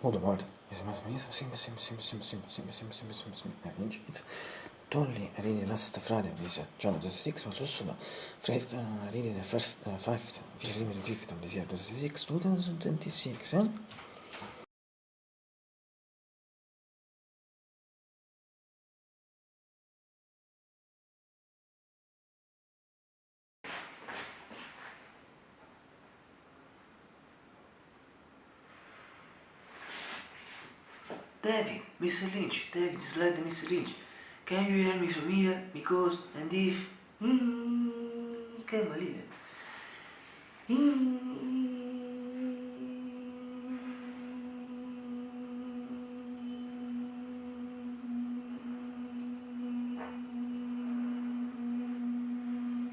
Hold on. Lynch. It's totally reading last Friday, this John 26, but also reading the first 5th of this year, 26, 2026, eh? David, Mr. Lynch, David is like Mr. Lynch. Can you hear me from here? Because, and if, can't believe it.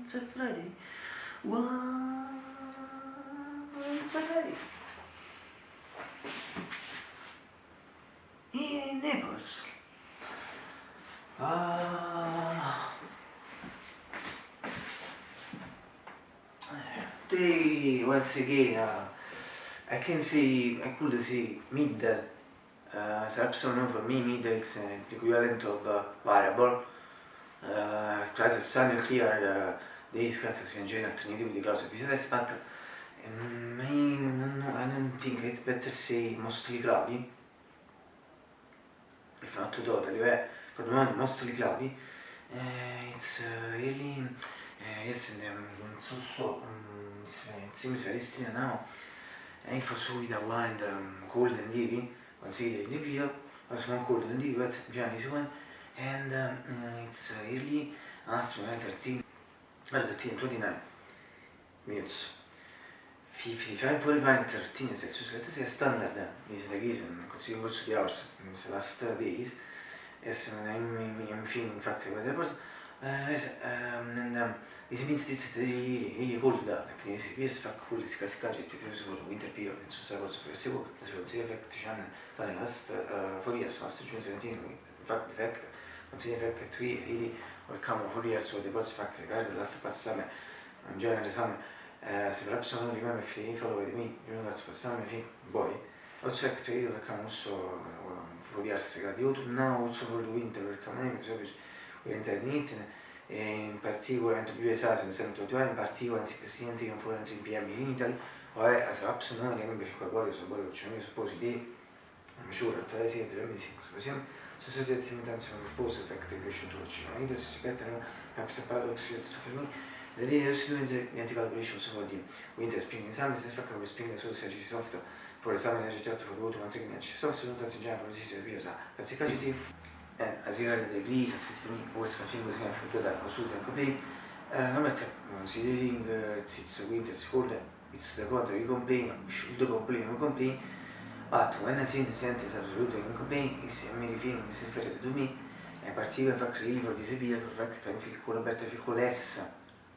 It's a Friday. It's a Friday. In Naples. Today, once again, I could see mid, absolutely for me, mid is the equivalent of variable. Class is sunny and clear, days class in general alternative with clouds of business, but I don't think it's better say mostly cloudy. If not totally, for the moment mostly cloudy. It's really, yes, and it seems very still now. And for so with a wind cold and heavy, considering the period, was more cold and heavy, but January one, and it's really after 29 minutes. 55, 45, 13 Celsius, let's say standard is the reason, considering also the hours in the last days. Yes, I'm feeling in fact about that person. And this means it's really cold, like this appears fact cold is gadgets for winter period, and so also for the effect the last 4 years, last June 17, in fact the fact, considering the fact that we really overcome 4 years, so the bus fact regarding the last past summer, in general summer. So perhaps I don't remember if you follow with me during that summer, I think, boy. Also actually overcome also 4 years the autumn, now also for the winter overcome because obviously we enter in it, in particular and to be esatto in 721, in particular in 16 and 4 p.m. in Italy, or as absolutely remember if I so poi c'è io suppose di I'm sure that I see the missing so siamo society intention of pose effect equation to which I don't suspect perhaps a paradox for me. The idea is doing the anti-calculations for the winter, spring, and summer. This fact of spring is also soft for the summer energy for the autumn, once again, soft, so don't in general for this year. That's the and as regards the degrees, at least me, what's something was enough for that, was and complain. No matter considering it's winter, it's cold, it's the contrary, we complain, we should complain, but when I say the sentence absolutely complain, it's a mere feeling is referred to me, in particular, in fact, really for disability, for fact, I feel cool, better, I feel less.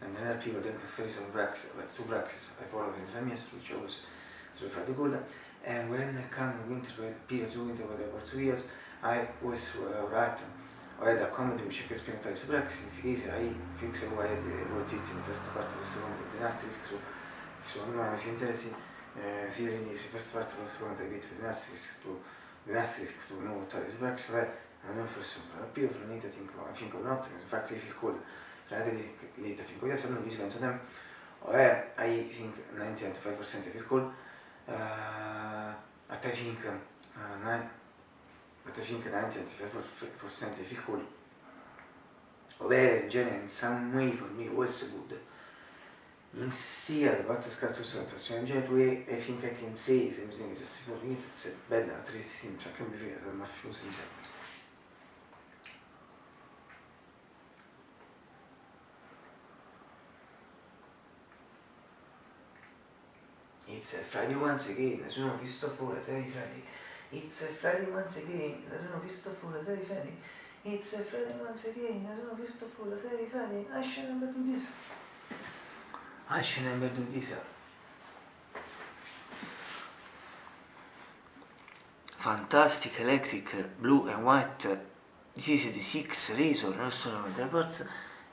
And then people take the series of practice, but two practices I follow in semester, which always through the good. And when I come winter periods, winter with the Portuguese, I always write I had a comedy which I can explain to practice. In this case, I fix why I wrote it in the first part of the second, the asterisk, so non mi si interessi, si rinizia the first part of the second, I get the asterisk to know what I practice, I don't know for some, people from it, I think or not, in fact, I feel cold. Relatively late, I think. Yes, I don't know, them. I think 95% I feel cold. But I think 90-95% I feel cold. Ovvero, in general, in some way for me was good. Instead, what scatto situazione in genere, I think I can say, something just for me, it's bella, tristissima, cioè che mi frega, sono mafioso di sé. It's a Friday once again, nessuno visto fuori, sei Friday. It's a Friday once again, nessuno visto fuori, sei Friday. It's a Friday once again, nessuno visto fuori, sei Friday. I should never do this. I should never do this. Fantastic electric blue and white. This is the 6 razor, also known reports.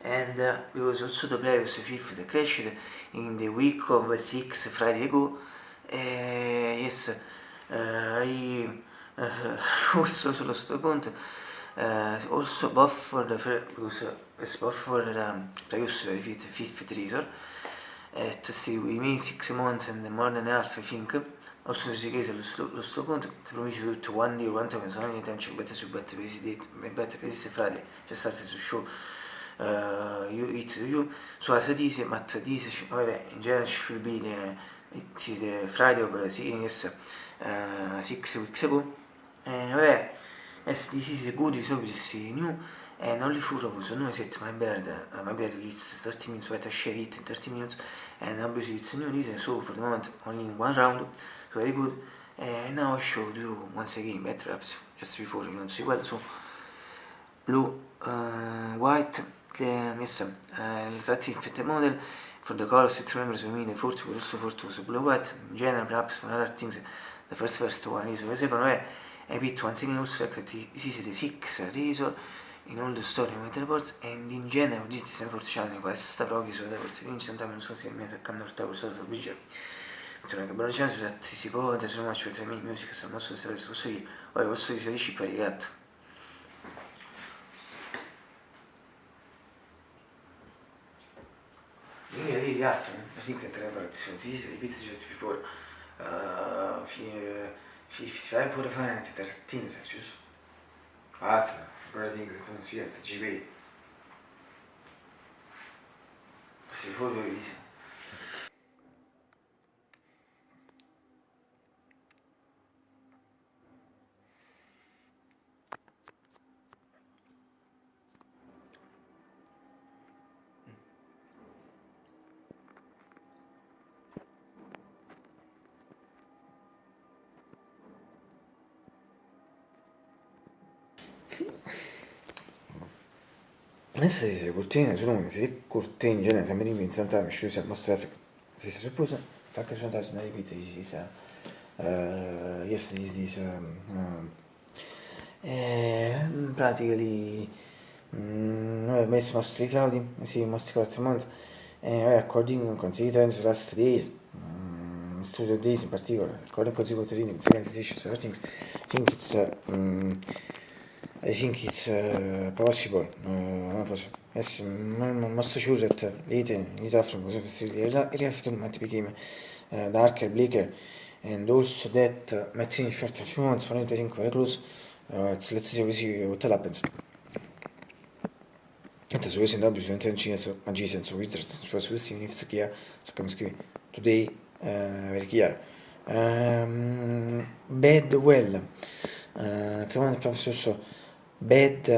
And because also the previous fifth crashed in the week of 6 Friday ago. Yes, Also sullo sto punto, also buffer because it's buffer previous repeat fifth reason to see we mean 6 months and more than half I think. Also in this case lo sto punto ti promise to one day one time sono ogni tempo better su better visit better visit Friday just started to show you so as it is but this in general should be the Friday of 6 weeks ago. Vabbè, as this is a good is obviously new and only for us. No, I set my beard leads 30 minutes, but I share it in 30 minutes, and obviously it's new reason, so for the moment only in one round, so very good. And now I showed you once again better apps just before you don't see well, so blue, white, yes, static fit model. For the colors, it remembers me the 40, but also 40 was blue white. In general, perhaps for other things, the first one is the second way. I repeat once again also that this is the 6th reason in all the story of reports, and in general, this is unfortunately Nikolaj Stavrogin, so that Lynch sometimes non so se mi sa cannorta questo bridge. Perché che buona chance that si può da so much with me music, so non so se posso io. Ora posso dire ci per gatto. Really often, I think that this is repeated just before 55 for the final 13 Celsius. But I think that don't see it, the GB. But before we listen. Adesso se cortine sono come se cortine in genere sempre in Santa Michelle se mostra effect se si suppose fa che sono da repeat this yes this practically messo mostly cloudy sì mostly quattro months according consider trends last days studio days in particular according to the consideration I think it's possible. Yes, I'm not sure that later after the might became darker, bleaker, and also that might change for a few months for it. I think very close. Let's see what happens. It is always in W intentions of magicians or wizards. We'll see if it's here. So come today. Very here. Bad well. Proprio bad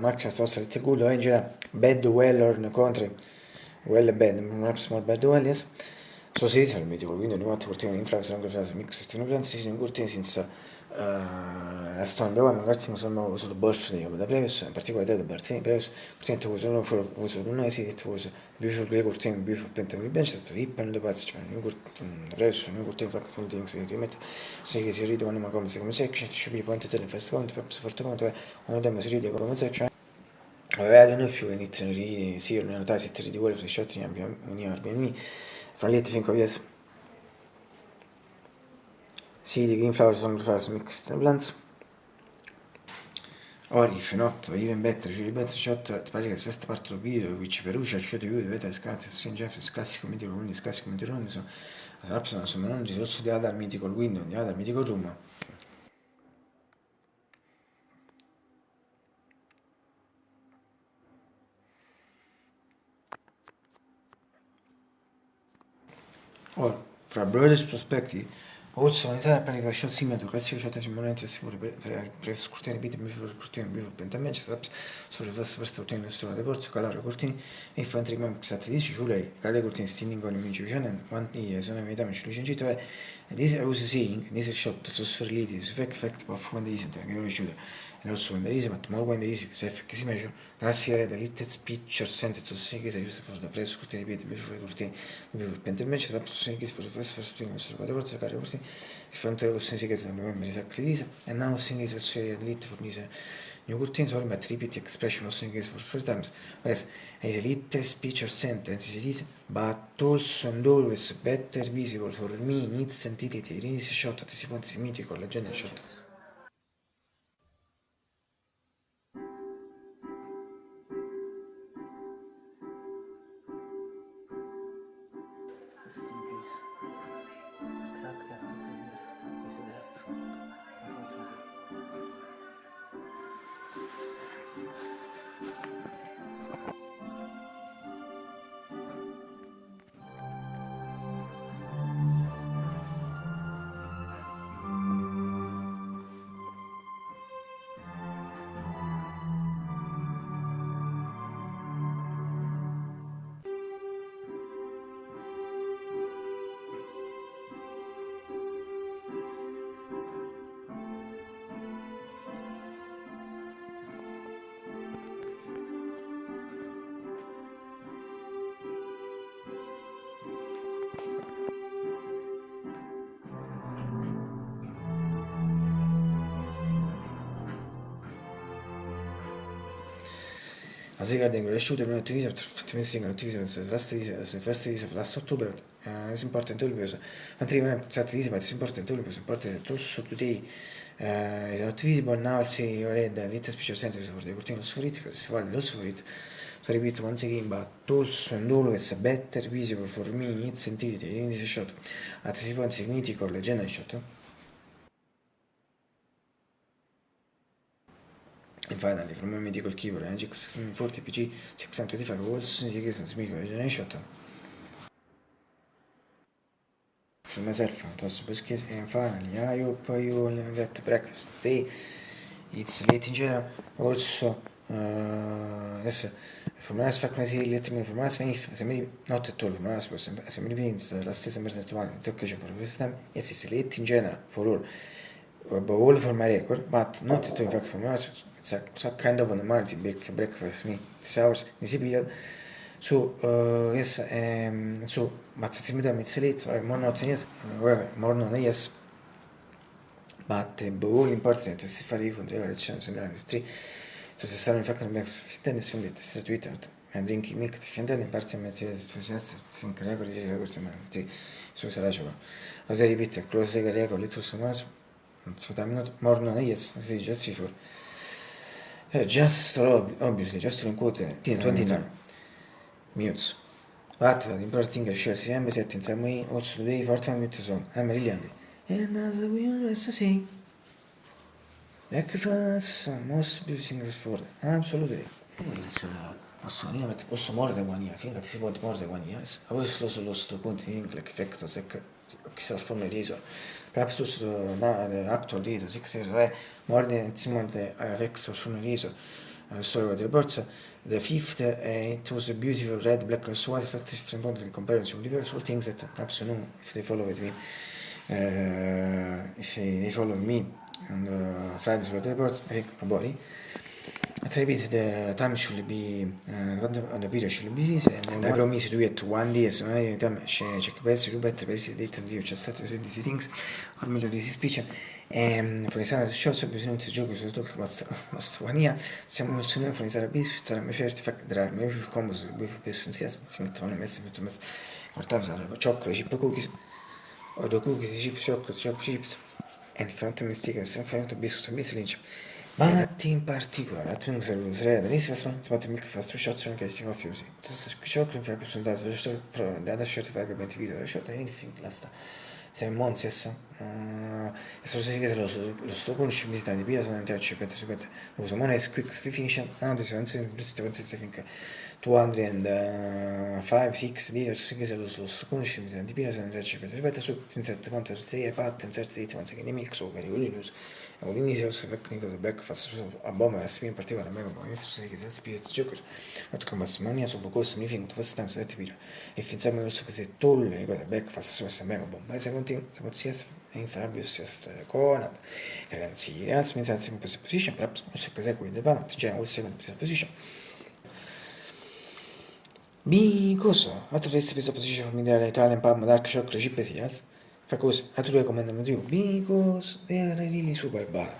maximum source at good angel bad well or no country well bad perhaps more bad well yes so si dice al medico quindi noi fatto portiamo in frase anche frase mix tutti non si in corte senza la storia però magari siamo sul birthday da previous in particolare da birthday previous perché was non for was non è it was beautiful great corte beautiful penta we bench that we pen the pass cioè noi corte previous noi corte fatto tutti things che mette se che si ride quando ma come section should be pointed at the first count per forte conto uno demo si ride come section I don't know if you need to see or notice it di quello shot in Airbnb from late think of yes see the green flowers on the flowers mixed blends or if not even better shot pratically the first part of the video which Perugia showed you the better scat St. Jeff's classic mythical room is classic mythical room so perhaps some non is also the other mythical window the other mythical room. Or, from a broader perspective, also analizzare pratica shot similar to classical shot simulante sicuro per scrutare bit before pentamente so the first routine story the ports color cortini e infantry max at this usually cade cortini standing on image vision and one is on a meta mach licenito e this I was saying this shot to sferliti effect of when there isn't a shooter and also when there is but more when there is if che si measure la serie the little picture sentence so che si usa for the press scrutiny bit before cortini before pentamente so che for the first routine so the ports cade cortini if I'm telling you that I'm exactly this and now seeing is also delete for this New curtains format repeat expression also in case for first times, whereas is a little speech or sentence it is, but also and always better visible for me in its entity, in its shot at si point mythical, legend shot. As regarding the shooter activism, first of last October, it's important always. And even exactly but it's important always important that also today is not visible now. I'll say you read a little special sentence for the continuous for it, because also for it. So repeat once again, but also and always better visible for me its entity in this shot at the point mythical legend shot. And finally, from a mythical keyboard, NGX 640 PG 625 volts, indications mythical legend shot. For myself, it was best case, and finally, I hope you will get breakfast. Today, it's late in general, also, yes, for my aspect, I say let me for my aspect, as I may not at all for my aspect, as I may be in the last December 21, it occasion for this time, yes, it's late in general, for all, above all for my record, but not at all in fact for my aspect. It's a kind of an emergency breakfast for me, 6 hours, in this period. So, yes, so, but it's late, more not yes, however, more not yes, but above all important to see fare from the reaction similar to 3. So se stanno infatti nel fitness film di Twitter and drinking milk di fiandane parte a mettere finché regoli di questo ma ti su sarà ciò. Allora ripete close che regoli tu su mas assolutamente more non yes si just before. Just obviously just in quote 29 minutes. But the important thing is she has the set in some way also today 40 minutes on. I'm really angry. And as we always say, breakfast, most beautiful things for absolutely. It's also more than 1 year. I think that is about more than 1 year. I was lost point in English factors like from the reason. Perhaps also the actual reason 6 years more than the effects from the reason. Sorry about the reports. The fifth, it was a beautiful red, black, and white. It's a different point in comparison with the things that perhaps you know if they follow with me. If they follow me and Fridays with the reports, I think nobody. I repeat, the time should be the period should be this, and I promise to do it 1 day, so I check best, do better, best date and io just start using these things, or meglio these speech. For example, show so bisogna to joke so talk must 1 year. Siamo nel suono for example, bis sarà mi fair fact there are maybe combos with business yes, think to mess with mess. Or times are chocolate chip cookies, or the cookies chip chocolate chips, and front mistakes in front of biscuits and Lynch. But in particular, I think there was red and this one, but milk fast shots and casing of using. This is chocolate for some that was from the other shirt of argument video, shot anything last 7 months, yes. So che lo sto conoscendo di via sono andato per there was a money quick definition. Now this one just I think 205 6 di so che lo sto conoscendo di via sono andato per su senza quanto 3 pattern certi di once che ne milk so per news. All'inizio si tecnico del breakfast a bomba SP in particolare mega buono si che si più gioco not come mania so focus mi fin first time so tipo e pensiamo also che se tolle cosa breakfast so mega bomba e se continua se possiamo in Fabius con garanzia as means in position perhaps also che segue the balance già also in position because what the rest of position for middle Italian pub dark chocolate chip cereals because I do recommend them to you because they are really super bad.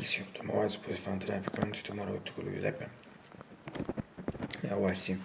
kiss you. Tomorrow I suppose found that I have gone to tomorrow to go to 11. Yeah, well, see.